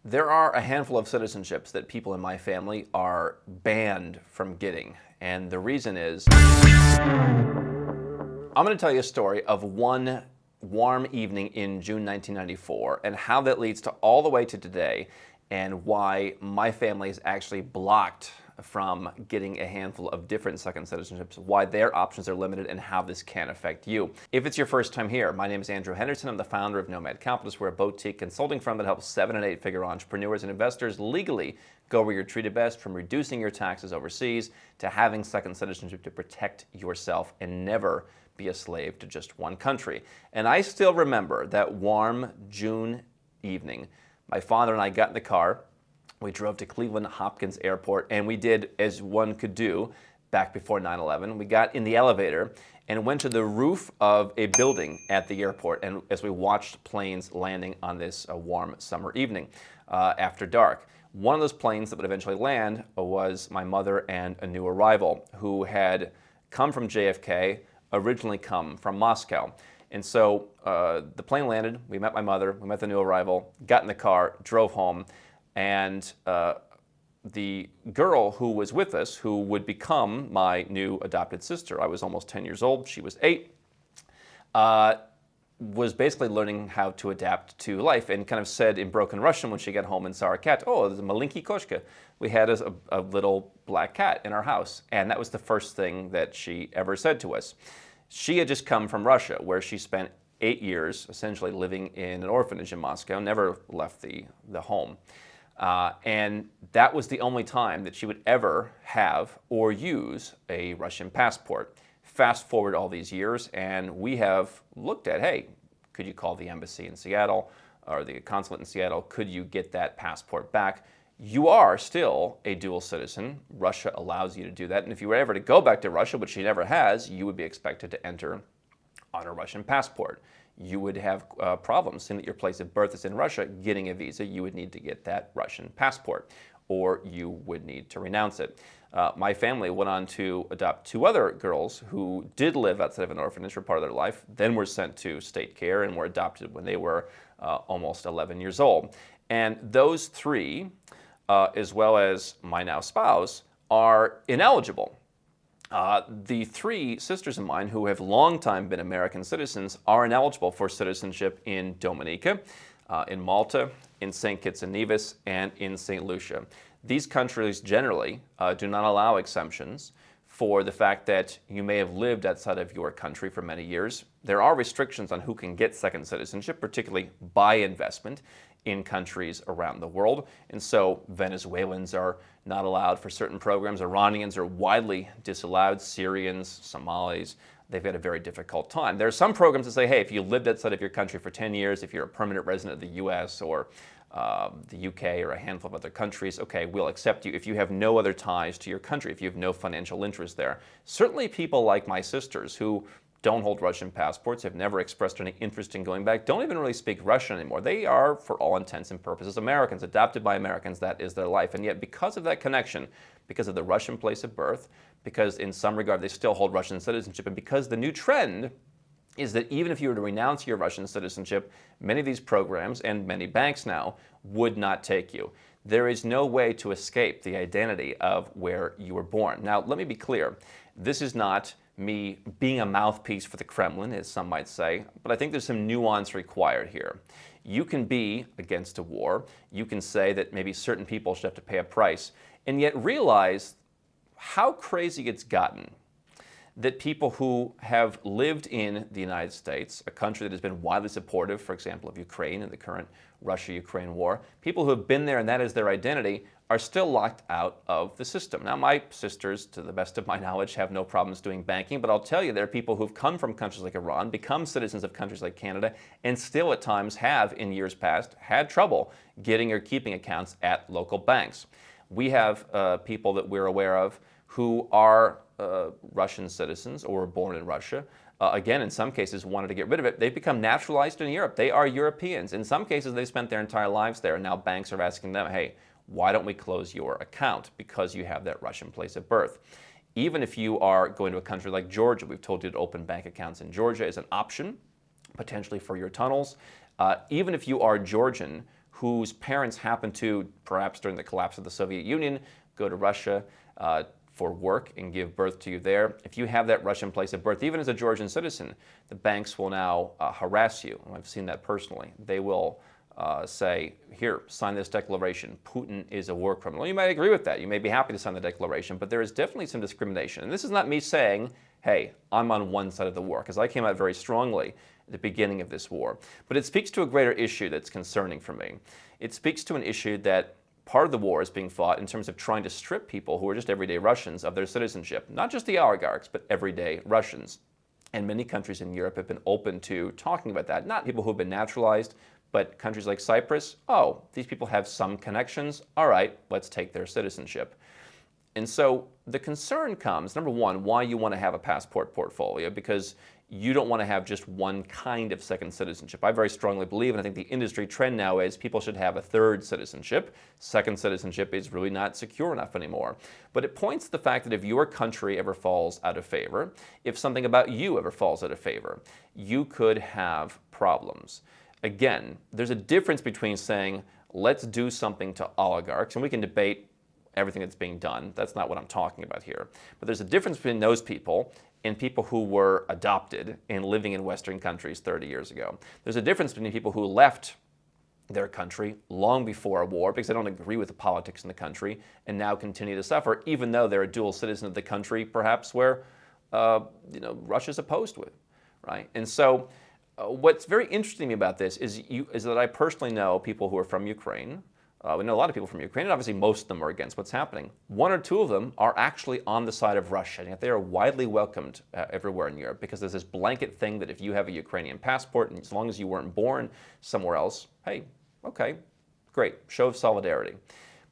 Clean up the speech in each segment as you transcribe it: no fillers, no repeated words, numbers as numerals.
There are a handful of citizenships that people in my family are banned from getting. And the reason is, I'm going to tell you a story of one warm evening in June 1994 and how that leads to all the way to today and why my family is actually blocked from getting a handful of different second citizenships, why their options are limited, and how this can affect you. If it's your first time here, my name is Andrew Henderson. I'm the founder of Nomad Capitalist. We're a boutique consulting firm that helps 7- and 8-figure entrepreneurs and investors legally go where you're treated best, from reducing your taxes overseas to having second citizenship to protect yourself and never be a slave to just one country. And I still remember that warm June evening. My father and I got in the car. We drove to Cleveland Hopkins Airport, and we did as one could do back before 9/11. We got in the elevator and went to the roof of a building at the airport, and as we watched planes landing on this warm summer evening after dark. One of those planes that would eventually land was my mother and a new arrival who had come from JFK, originally come from Moscow. And so the plane landed, we met my mother, we met the new arrival, got in the car, drove home, and the girl who was with us, who would become my new adopted sister, I was almost 10 years old, she was 8, was basically learning how to adapt to life and kind of said in broken Russian when she got home and saw our cat, "Oh, there's a malinki koshka." We had a little black cat in our house, and that was the first thing that she ever said to us. She had just come from Russia, where she spent 8 years essentially living in an orphanage in Moscow, never left the home. And that was the only time that she would ever have or use a Russian passport. Fast forward all these years, and we have looked at, hey, could you call the embassy in Seattle or the consulate in Seattle? Could you get that passport back? You are still a dual citizen. Russia allows you to do that. And if you were ever to go back to Russia, which she never has, you would be expected to enter on a Russian passport. You would have problems seeing that your place of birth is in Russia. Getting a visa, you would need to get that Russian passport, or you would need to renounce it. My family went on to adopt 2 other girls who did live outside of an orphanage for part of their life, then were sent to state care and were adopted when they were almost 11 years old. And those 3, as well as my now spouse, are ineligible. The 3 sisters of mine who have long time been American citizens are ineligible for citizenship in Dominica, in Malta, in St. Kitts and Nevis, and in St. Lucia. These countries generally do not allow exemptions for the fact that you may have lived outside of your country for many years. There are restrictions on who can get second citizenship, particularly by investment in countries around the world. And so Venezuelans are not allowed for certain programs. Iranians are widely disallowed. Syrians, Somalis, they've had a very difficult time. There are some programs that say, hey, if you lived outside of your country for 10 years, if you're a permanent resident of the US or the UK or a handful of other countries, okay, we'll accept you if you have no other ties to your country, if you have no financial interest there. Certainly people like my sisters who don't hold Russian passports, have never expressed any interest in going back, don't even really speak Russian anymore. They are, for all intents and purposes, Americans, adopted by Americans. That is their life. And yet, because of that connection, because of the Russian place of birth, because in some regard they still hold Russian citizenship, and because the new trend is that even if you were to renounce your Russian citizenship, many of these programs and many banks now would not take you. There is no way to escape the identity of where you were born. Now, let me be clear. This is not me being a mouthpiece for the Kremlin, as some might say, but I think there's some nuance required here. You can be against a war. You can say that maybe certain people should have to pay a price, and yet realize how crazy it's gotten that people who have lived in the United States, a country that has been widely supportive, for example, of Ukraine and the current Russia-Ukraine war, people who have been there and that is their identity, are still locked out of the system. Now, my sisters, to the best of my knowledge, have no problems doing banking, but I'll tell you, there are people who've come from countries like Iran, become citizens of countries like Canada, and still at times have, in years past, had trouble getting or keeping accounts at local banks. We have people that we're aware of who are Russian citizens or were born in Russia. Again, in some cases, wanted to get rid of it. They've become naturalized in Europe. They are Europeans. In some cases, they've spent their entire lives there, and now banks are asking them, hey, why don't we close your account because you have that Russian place of birth? Even if you are going to a country like Georgia, we've told you to open bank accounts in Georgia as an option, potentially for your tunnels. Even if you are Georgian whose parents happen to, perhaps during the collapse of the Soviet Union, go to Russia for work and give birth to you there. If you have that Russian place of birth, even as a Georgian citizen, the banks will now harass you. I've seen that personally. They will say, here, sign this declaration. Putin is a war criminal. You might agree with that. You may be happy to sign the declaration, but there is definitely some discrimination. And this is not me saying, hey, I'm on one side of the war, because I came out very strongly at the beginning of this war. But it speaks to a greater issue that's concerning for me. It speaks to an issue that part of the war is being fought in terms of trying to strip people who are just everyday Russians of their citizenship. Not just the oligarchs, but everyday Russians. And many countries in Europe have been open to talking about that. Not people who have been naturalized, but countries like Cyprus, oh, these people have some connections. All right, let's take their citizenship. And so the concern comes, number one, why you want to have a passport portfolio, because you don't want to have just one kind of second citizenship. I very strongly believe, and I think the industry trend now is people should have a third citizenship. Second citizenship is really not secure enough anymore. But it points to the fact that if your country ever falls out of favor, if something about you ever falls out of favor, you could have problems. Again, there's a difference between saying, let's do something to oligarchs, and we can debate everything that's being done. That's not what I'm talking about here. But there's a difference between those people and people who were adopted and living in Western countries 30 years ago. There's a difference between people who left their country long before a war because they don't agree with the politics in the country and now continue to suffer, even though they're a dual citizen of the country, perhaps where Russia's opposed with, right? And so what's very interesting to me about this is that I personally know people who are from Ukraine. We know a lot of people from Ukraine, and obviously most of them are against what's happening. One or two of them are actually on the side of Russia, and yet they are widely welcomed everywhere in Europe because there's this blanket thing that if you have a Ukrainian passport, and as long as you weren't born somewhere else, hey, okay, great, show of solidarity.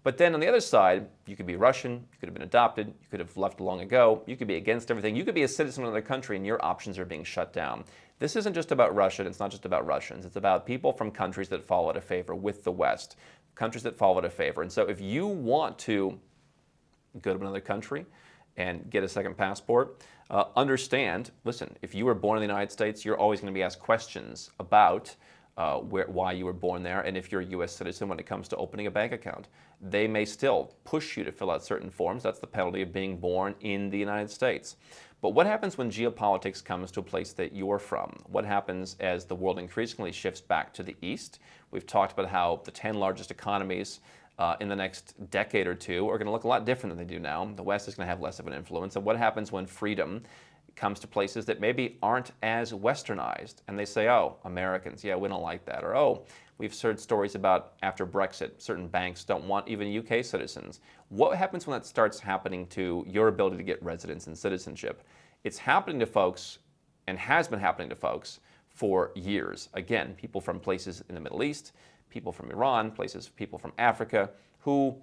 But then on the other side, you could be Russian, you could have been adopted, you could have left long ago, you could be against everything, you could be a citizen of another country, and your options are being shut down. This isn't just about Russia, and it's not just about Russians. It's about people from countries that fall out of favor with the West, countries that fall out of favor. And so if you want to go to another country and get a second passport, understand, listen, if you were born in the United States, you're always going to be asked questions about why you were born there, and if you're a U.S. citizen when it comes to opening a bank account. They may still push you to fill out certain forms. That's the penalty of being born in the United States. But what happens when geopolitics comes to a place that you're from? What happens as the world increasingly shifts back to the east? We've talked about how the 10 largest economies in the next decade or two are going to look a lot different than they do now. The West is going to have less of an influence. And what happens when freedom comes to places that maybe aren't as westernized, and they say, oh, Americans, yeah, we don't like that. Or, oh, we've heard stories about after Brexit, certain banks don't want even UK citizens. What happens when that starts happening to your ability to get residence and citizenship? It's happening to folks and has been happening to folks for years. Again, people from places in the Middle East, people from Iran, people from Africa who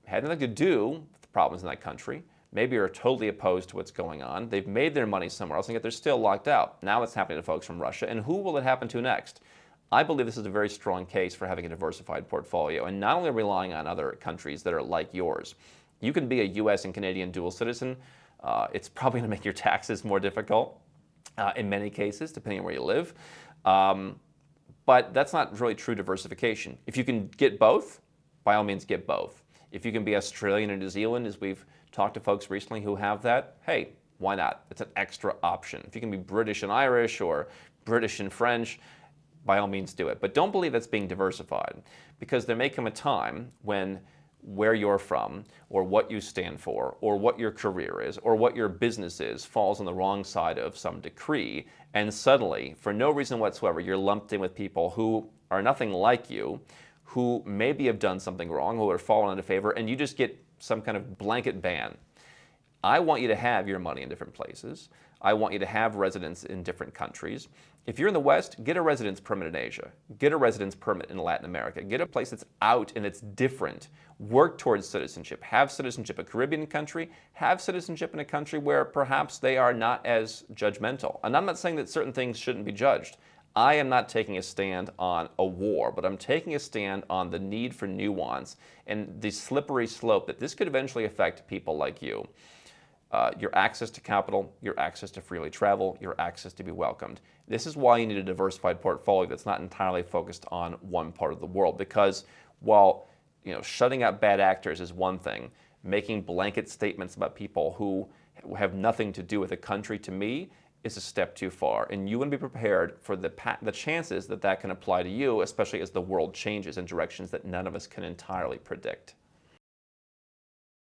had nothing to do with the problems in that country, maybe are totally opposed to what's going on. They've made their money somewhere else, and yet they're still locked out. Now it's happening to folks from Russia, and who will it happen to next? I believe this is a very strong case for having a diversified portfolio, and not only relying on other countries that are like yours. You can be a U.S. and Canadian dual citizen. It's probably going to make your taxes more difficult in many cases, depending on where you live. But that's not really true diversification. If you can get both, by all means get both. If you can be Australian and New Zealand, as we've talked to folks recently who have that, hey, why not? It's an extra option. If you can be British and Irish or British and French, by all means do it. But don't believe that's being diversified, because there may come a time when where you're from or what you stand for or what your career is or what your business is falls on the wrong side of some decree, and suddenly, for no reason whatsoever, you're lumped in with people who are nothing like you, who maybe have done something wrong, who are fallen out of favor, and you just get some kind of blanket ban. I want you to have your money in different places. I want you to have residence in different countries. If you're in the West, get a residence permit in Asia. Get a residence permit in Latin America. Get a place that's out and it's different. Work towards citizenship. Have citizenship in a Caribbean country. Have citizenship in a country where perhaps they are not as judgmental. And I'm not saying that certain things shouldn't be judged. I am not taking a stand on a war, but I'm taking a stand on the need for nuance and the slippery slope that this could eventually affect people like you. your access to capital, your access to freely travel, your access to be welcomed. This is why you need a diversified portfolio that's not entirely focused on one part of the world. Because while shutting out bad actors is one thing, making blanket statements about people who have nothing to do with the country, to me, is a step too far. And you want to be prepared for the chances that can apply to you, especially as the world changes in directions that none of us can entirely predict.